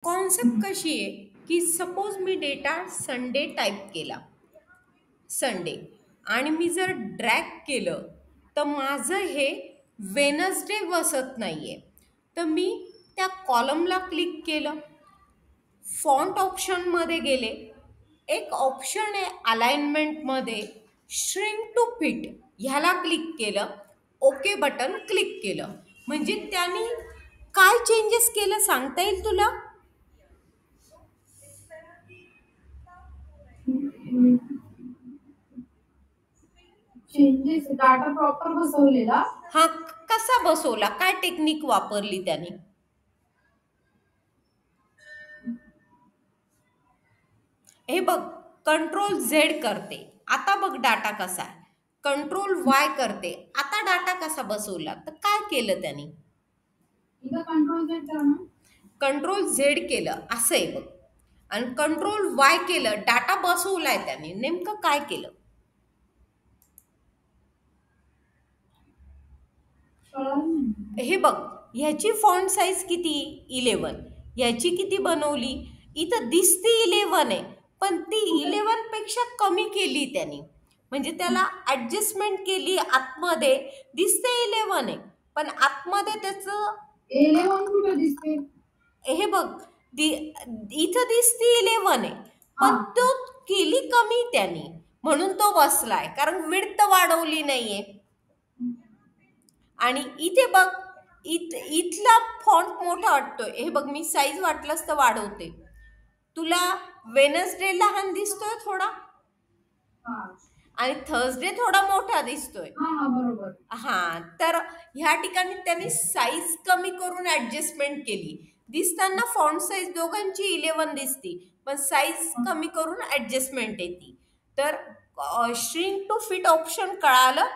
Concept कशी आहे की सपोज मी डेटा संडे टाईप केला संडे आणि मी जर ड्रॅग केलं तर माझं हे वेनसडे बसत नाहीये. तर मी त्या कॉलमला क्लिक केलं, फॉन्ट ऑप्शनमध्ये गेले, एक ऑप्शन आहे अलाइनमेंटमध्ये श्रिंक टू फिट, ह्याला क्लिक केलं, ओके बटन क्लिक केलं. म्हणजे त्यांनी काय चेंजेस केलं सांगता येईल तुला? चेंजेस डाटा प्रॉपर बसवलेला. हा, कसा बसवला, काय टेक्निक वापरली त्याने? हे बघ, कंट्रोल झेड करते, आता बघ डाटा कसा आहे. कंट्रोल वाय करते, आता डाटा कसा बसवला. तर काय केलं त्यांनी? इथं कंट्रोल झेड करा. कंट्रोल झेड केलं असं आहे बघ, आणि कंट्रोल वाय केलं, डाटा बसवलाय त्यांनी. नेमकं काय केलं? हे बघ, ह्याची फॉन्ट साईज किती? 11. ह्याची किती बनवली? इथं दिसते 11 आहे, पण ती 11 पेक्षा कमी केली त्यांनी. म्हणजे त्याला ऍडजस्टमेंट केली. आतमध्ये दिसते 11 आहे, पण आतमध्ये त्याचं 11 कुठे दिसते? हे बघ, इथं दिसते 11 आहे, पण तो केली कमी त्यांनी, म्हणून तो बसलाय, कारण विड्थ वाढवली नाहीये. आणि इथे बघ, इथला फॉन्ट मोठा वाटतोय. हे बघ, मी साईज वाटलंच तर वाढवते. तुला वेनसडे लहान दिसतोय थोडा, आणि थर्सडे थोडा मोठा दिसतोय. बरोबर. हा, तर ह्या ठिकाणी त्यांनी साईज कमी करून ऍडजस्टमेंट केली. दिसताना फॉन्ट साईज दोघांची 11 दिसती, पण साईज कमी करून ऍडजस्टमेंट येते. तर श्रिंक टू फिट ऑप्शन कळालं?